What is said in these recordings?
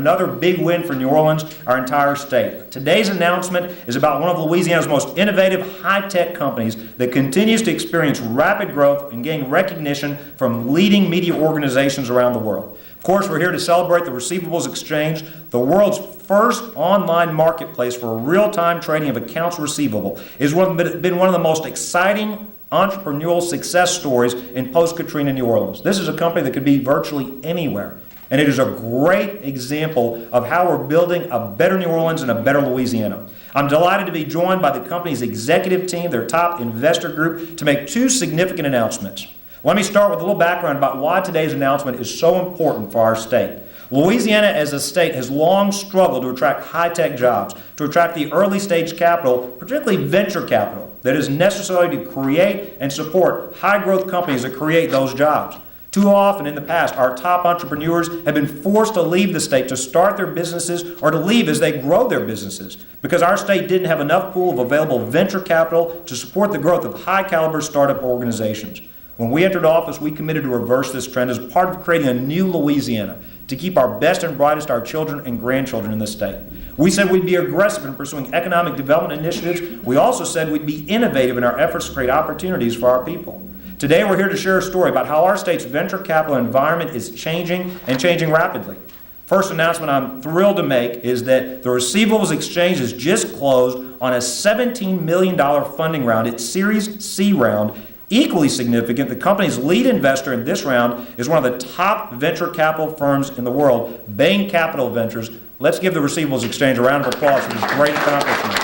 Another big win for New Orleans, our entire state. Today's announcement is about one of Louisiana's most innovative high-tech companies that continues to experience rapid growth and gain recognition from leading media organizations around the world. Of course, we're here to celebrate the Receivables Exchange, the world's first online marketplace for real-time trading of accounts receivable. It has been one of the most exciting entrepreneurial success stories in post-Katrina New Orleans. This is a company that could be virtually anywhere. And it is a great example of how we're building a better New Orleans and a better Louisiana. I'm delighted to be joined by the company's executive team, their top investor group, to make two significant announcements. Let me start with a little background about why today's announcement is so important for our state. Louisiana as a state has long struggled to attract high-tech jobs, to attract the early-stage capital, particularly venture capital, that is necessary to create and support high-growth companies that create those jobs. Too often in the past, our top entrepreneurs have been forced to leave the state to start their businesses or to leave as they grow their businesses because our state didn't have enough pool of available venture capital to support the growth of high-caliber startup organizations. When we entered office, we committed to reverse this trend as part of creating a new Louisiana to keep our best and brightest, our children and grandchildren in the state. We said we'd be aggressive in pursuing economic development initiatives. We also said we'd be innovative in our efforts to create opportunities for our people. Today, we're here to share a story about how our state's venture capital environment is changing and changing rapidly. First announcement I'm thrilled to make is that the Receivables Exchange has just closed on a $17 million funding round, its Series C round. Equally significant, the company's lead investor in this round is one of the top venture capital firms in the world, Bain Capital Ventures. Let's give the Receivables Exchange a round of applause for this great accomplishment.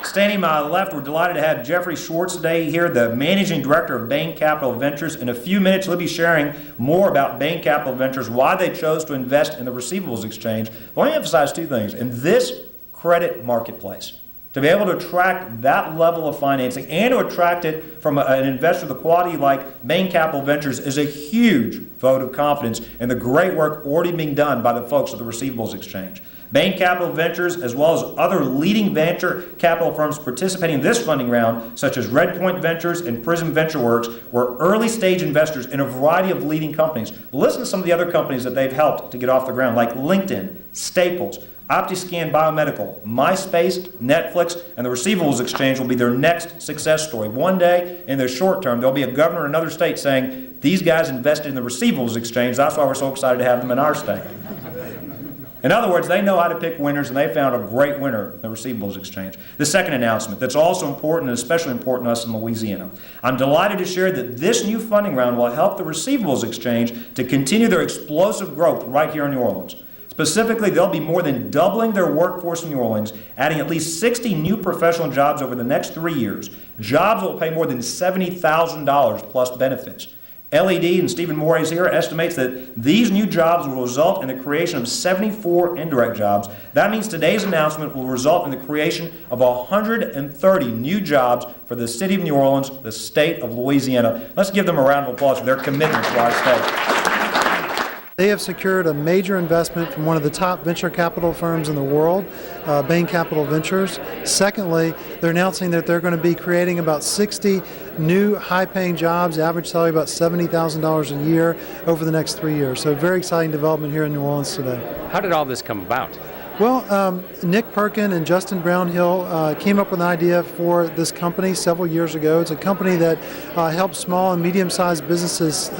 Standing to my left, we're delighted to have Jeffrey Schwartz today here, the Managing Director of Bain Capital Ventures. In a few minutes, he'll be sharing more about Bain Capital Ventures, why they chose to invest in the Receivables Exchange. But let me emphasize two things. In this credit marketplace, to be able to attract that level of financing and to attract it from an investor of the quality like Bain Capital Ventures is a huge vote of confidence in the great work already being done by the folks at the Receivables Exchange. Bain Capital Ventures, as well as other leading venture capital firms participating in this funding round, such as Redpoint Ventures and Prism VentureWorks, were early-stage investors in a variety of leading companies. Listen to some of the other companies that they've helped to get off the ground, like LinkedIn, Staples, OptiScan Biomedical, MySpace, Netflix, and the Receivables Exchange will be their next success story. One day, in the short term, there'll be a governor in another state saying, these guys invested in the Receivables Exchange, that's why we're so excited to have them in our state. In other words, they know how to pick winners, and they found a great winner, the Receivables Exchange. The second announcement that's also important, and especially important to us in Louisiana. I'm delighted to share that this new funding round will help the Receivables Exchange to continue their explosive growth right here in New Orleans. Specifically, they'll be more than doubling their workforce in New Orleans, adding at least 60 new professional jobs over the next 3 years. Jobs that will pay more than $70,000 plus benefits. LED and Stephen Moret here estimates that these new jobs will result in the creation of 74 indirect jobs. That means today's announcement will result in the creation of 130 new jobs for the city of New Orleans, the state of Louisiana. Let's give them a round of applause for their commitment to our state. They have secured a major investment from one of the top venture capital firms in the world, Bain Capital Ventures. Secondly, they're announcing that they're going to be creating about 60 new high-paying jobs, average salary about $70,000 a year over the next 3 years. So very exciting development here in New Orleans today. How did all this come about? Well, Nick Perkin and Justin Brownhill came up with an idea for this company several years ago. It's a company that helps small and medium-sized businesses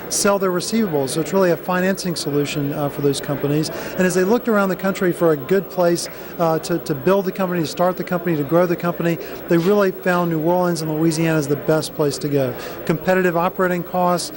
sell their receivables. So it's really a financing solution for those companies. And as they looked around the country for a good place to build the company, to start the company, to grow the company, they really found New Orleans and Louisiana as the best place to go. Competitive operating costs,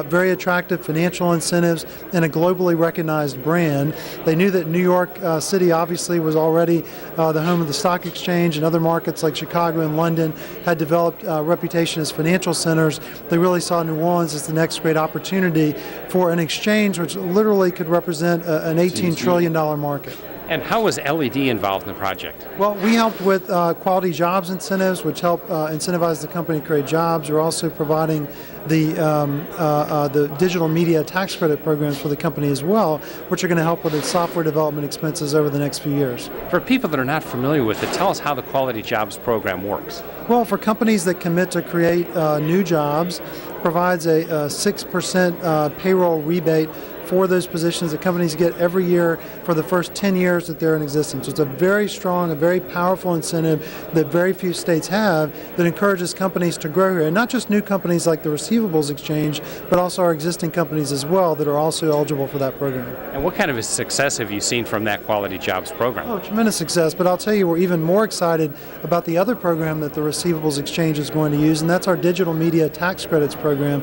very attractive financial incentives, and a globally recognized brand. They knew that New York City obviously was already the home of the stock exchange, and other markets like Chicago and London had developed a reputation as financial centers. They really saw New Orleans as the next great opportunity for an exchange which literally could represent an $18 trillion market. And how was LED involved in the project? Well, we helped with quality jobs incentives, which help incentivize the company to create jobs. We're also providing the digital media tax credit programs for the company as well, which are going to help with its software development expenses over the next few years. For people that are not familiar with it, tell us how the Quality Jobs program works. Well, for companies that commit to create new jobs, provides a 6% payroll rebate for those positions that companies get every year for the first 10 years that they're in existence. So it's a very strong, a very powerful incentive that very few states have that encourages companies to grow here. And not just new companies like the Receivables Exchange, but also our existing companies as well that are also eligible for that program. And what kind of a success have you seen from that Quality Jobs program? Oh, tremendous success. But I'll tell you, we're even more excited about the other program that the Receivables Exchange is going to use, and that's our digital media tax credits program.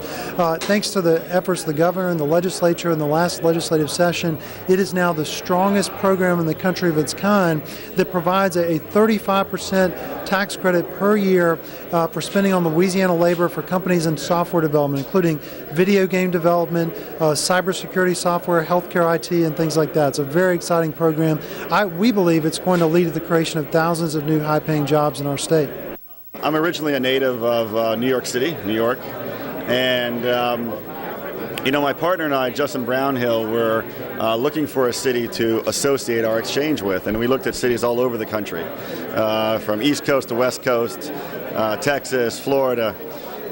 Thanks to the efforts of the governor and the legislature and the last legislative session, it is now the strongest program in the country of its kind that provides a 35% tax credit per year for spending on Louisiana labor for companies in software development, including video game development, cybersecurity software, healthcare IT, and things like that. It's a very exciting program. We believe it's going to lead to the creation of thousands of new high-paying jobs in our state. I'm originally a native of New York City, New York, and my partner and I, Justin Brownhill, were looking for a city to associate our exchange with, and we looked at cities all over the country, from East Coast to West Coast, Texas, Florida,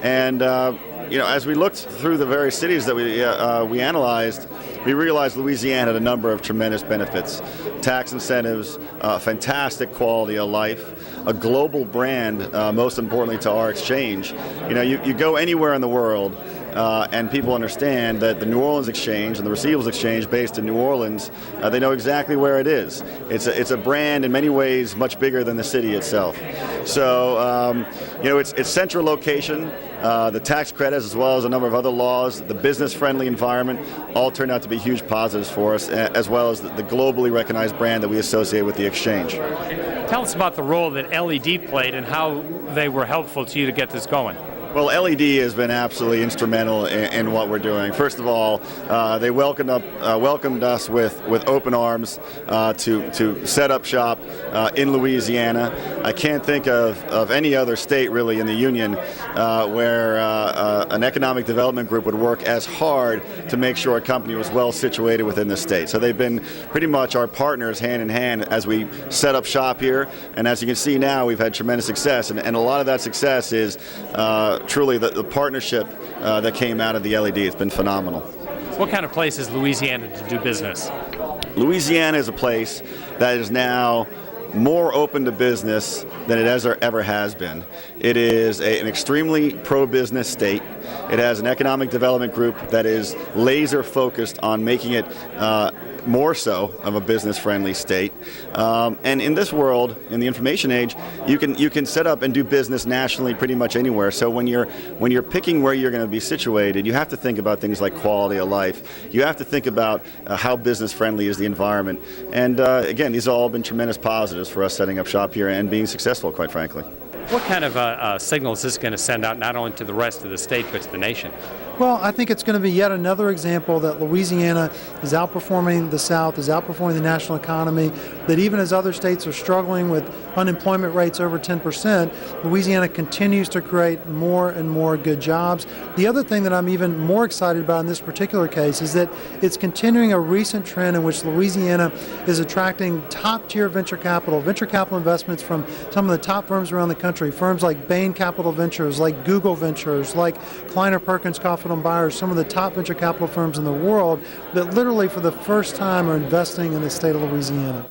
and as we looked through the various cities that we analyzed, we realized Louisiana had a number of tremendous benefits: tax incentives, fantastic quality of life, a global brand, most importantly to our exchange. You go anywhere in the world, and people understand that the New Orleans Exchange and the Receivables Exchange, based in New Orleans, they know exactly where it is. It's a brand in many ways much bigger than the city itself. So, its central location, the tax credits, as well as a number of other laws, the business-friendly environment, all turned out to be huge positives for us, as well as the globally recognized brand that we associate with the exchange. Tell us about the role that LED played and how they were helpful to you to get this going. Well, LED has been absolutely instrumental in what we're doing. First of all, they welcomed us with open arms to set up shop in Louisiana. I can't think of any other state really in the union where an economic development group would work as hard to make sure a company was well situated within the state. So they've been pretty much our partners hand in hand as we set up shop here. And as you can see now, we've had tremendous success. And a lot of that success is truly the partnership that came out of the LED. It's been phenomenal. What kind of place is Louisiana to do business? Louisiana is a place that is now more open to business than it ever has been. It is an extremely pro-business state. It has an economic development group that is laser focused on making it more so of a business-friendly state. And in this world, in the information age, you can set up and do business nationally pretty much anywhere. So when you're picking where you're going to be situated, you have to think about things like quality of life. You have to think about how business-friendly is the environment. And again, these have all been tremendous positives for us setting up shop here and being successful, quite frankly. What kind of signal is this going to send out not only to the rest of the state but to the nation? Well, I think it's going to be yet another example that Louisiana is outperforming the South, is outperforming the national economy, that even as other states are struggling with unemployment rates over 10%, Louisiana continues to create more and more good jobs. The other thing that I'm even more excited about in this particular case is that it's continuing a recent trend in which Louisiana is attracting top-tier venture capital investments from some of the top firms around the country, firms like Bain Capital Ventures, like Google Ventures, like Kleiner Perkins Coffin and Byers, some of the top venture capital firms in the world that literally for the first time are investing in the state of Louisiana.